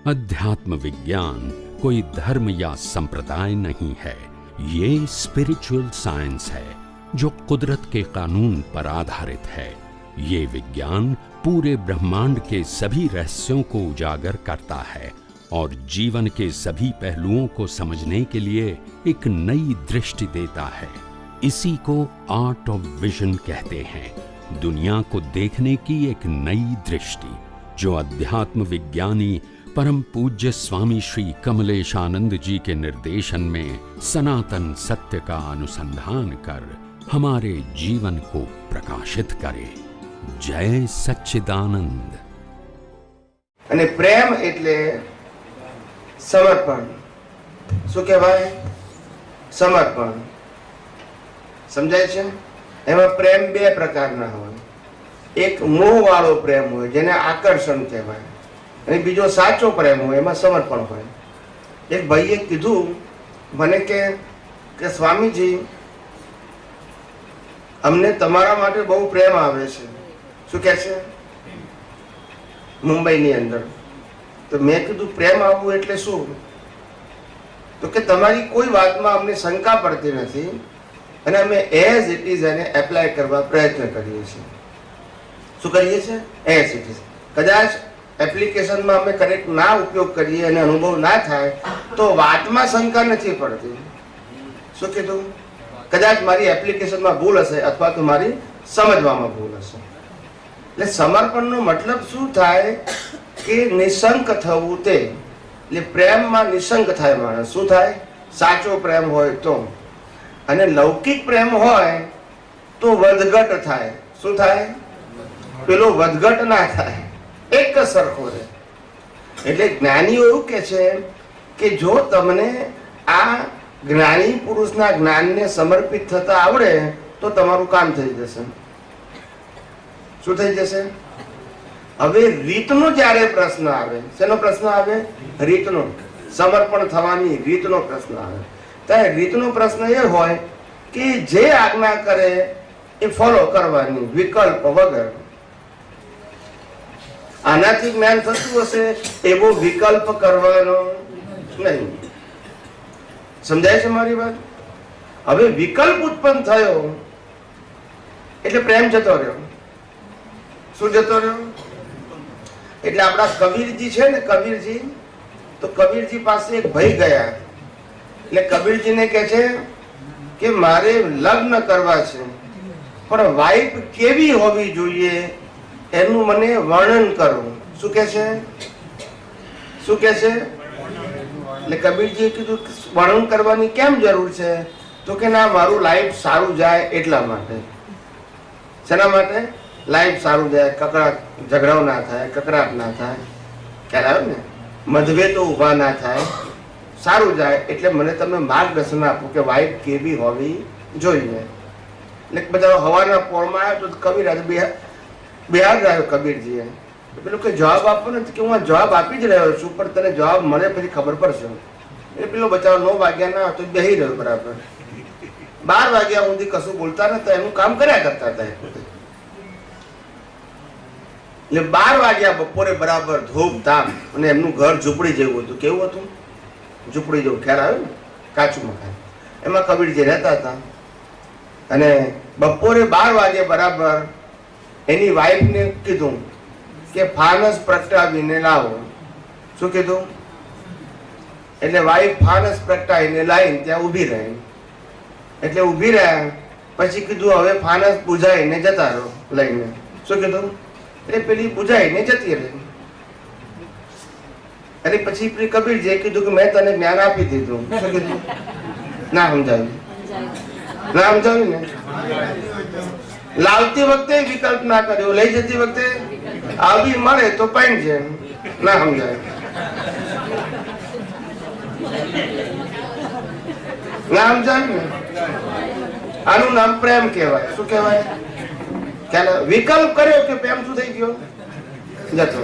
अध्यात्म विज्ञान कोई धर्म या संप्रदाय नहीं है, ये स्पिरिचुअल साइंस है जो कुदरत के कानून पर आधारित है। ये विज्ञान पूरे ब्रह्मांड के सभी रहस्यों को उजागर करता है और जीवन के सभी पहलुओं को समझने के लिए एक नई दृष्टि देता है। इसी को आर्ट ऑफ विजन कहते हैं, दुनिया को देखने की एक नई दृष्टि, जो अध्यात्म विज्ञानी परम पूज्य स्वामी श्री कमलेशानंद जी के निर्देशन में सनातन सत्य का अनुसंधान कर हमारे जीवन को प्रकाशित करे। जय सच्चिदानंद। અને પ્રેમ એટલે સમર્પણ. શું કહેવાય? સમર્પણ. સમજાય છે? એમાં પ્રેમ બે પ્રકારના હોય. એક મોહ વાળો પ્રેમ હોય જેને આકર્ષણ કહેવાય, અને બીજો સાચો પ્રેમ હોય એમાં સમર્પણ હોય. એક ભાઈએ કીધું મને કે સ્વામીજી, અમને તમારા માટે બહુ પ્રેમ આવે છે. શું કહે છે? મુંબઈની અંદર. તો મેં કીધું પ્રેમ આવવું એટલે શું? તો કે તમારી કોઈ વાતમાં અમને શંકા પડતી નથી અને અમે એઝ ઇટ ઇઝ એને એપ્લાય કરવા પ્રયત્ન કરીએ છીએ. શું કરીએ છીએ? As it is. કદાચ એપ્લિકેશનમાં અમે કરેક્ટ ના ઉપયોગ કરીએ અને અનુભવ ના થાય તો વાતમાં શંકા નથી પડતી. શું કીધું? કદાચ મારી એપ્લિકેશનમાં ભૂલ હશે અથવા તો મારી સમજવામાં ભૂલ હશે. એટલે સમર્પણનો મતલબ શું થાય કે નિશંક થવું. તે એટલે પ્રેમમાં નિશંક થાય માણસ. શું થાય? સાચો પ્રેમ હોય તો. અને લૌકિક પ્રેમ હોય તો વધઘટ થાય. શું થાય? પેલો વધઘટ ના થાય, એક જ સરખો રહે. એટલે જ્ઞાનીઓ એવું કે છે કે જો તમને આ જ્ઞાની પુરુષના જ્ઞાનને સમર્પિત થતા આવડે તો તમારું કામ થઈ જશે. શું થઈ જશે? હવે રીતનો જ્યારે પ્રશ્ન આવે, શેનો પ્રશ્ન આવે? રીતનો. સમર્પણ થવાની રીતનો પ્રશ્ન આવે. ત્યારે રીતનો પ્રશ્ન એ હોય કે જે આજ્ઞા કરે એ ફોલો કરવાની, વિકલ્પ વગર. આનાથી જ્ઞાન થતું હશે એવો વિકલ્પ કરવાનો નહીં. સમજાય છે મારી વાત? હવે વિકલ્પ ઉત્પન્ન થયો એટલે પ્રેમ જતો રહ્યો. શું જતો રહ્યો? એટલે આપણા કબીરજી છે ને, કબીરજી, તો કબીરજી પાસે એક ભાઈ ગયા. એટલે કબીરજીને કહે છે કે મારે લગ્ન કરવા છે, પણ વાઈફ કેવી હોવી જોઈએ એનું મને વર્ણન કરો. શું કે છે? શું કે છે? એટલે કબીરજીએ કીધું વર્ણન કરવાની કેમ જરૂર છે? તો કે ના, મારું લાઈફ સારું જાય એટલા માટે. શેના માટે? લાઈફ સારું જાય, ઝઘડાઓ ના થાય, કકરાટ ના થાય, ખ્યાલ આવે ને, મતભેદો ઊભા ના થાય, સારું જાય. એટલે મને તમે માર્ગદર્શન આપો કે વાઈફ કેવી હોવી જોઈએ. એટલે બધા હવાના પોળમાં આવ્યો તો કબીર બિહાર રહ્યો કબીરજીએ. પેલું કે જવાબ આપવો નથી કે હું આ જવાબ આપી જ રહ્યો છું, પણ તને જવાબ મળે પછી ખબર પડશે. એટલે પેલો બચારો 9 વાગ્યા ના હતો, બેહી રહ્યો બરાબર. 12 વાગ્યા સુધી કશું બોલતા નતા, એનું કામ કર્યા કરતા હતા. એટલે 12 વાગ્યા બપોરે બરાબર ધૂમધામ, અને એમનું ઘર ઝૂંપડી જેવું હતું. કેવું હતું? ઝૂંપડી જેવું. ખ્યાલ આવ્યો ને? કાચું મકાન. એમાં કબીરજી રહેતા હતા. અને બપોરે 12 વાગે બરાબર એની વાઈફને કીધું કે ફાનસ પ્રગટાવીને લાવો. શું કીધું? એટલે વાઈફ ફાનસ પ્રગટાવીને લાવીને ત્યાં ઊભી રહી. એટલે ઊભી રહ્યા પછી કીધું હવે ફાનસ બુઝાઈને જતા રહો લઈને. શું કીધું? એટલે પેલી બુઝાઈને જતી રહી. અને પછી કબીરજીએ કીધું કે મેં તને જ્ઞાન આપી દીધું. શું કીધું? ના સમજાવ્યું? ના સમજાવ્યું ને? લાવતી વખતે વિકલ્પ ના કર્યો, લઈ જતી વખતે આવી મળે તો પાઈન છે. ના સમજાય? ના સમજાય ને? આનું નામ પ્રેમ કહેવાય. શું કહેવાય? વિકલ્પ કર્યો કે પ્રેમ શું થઈ ગયો? જતો.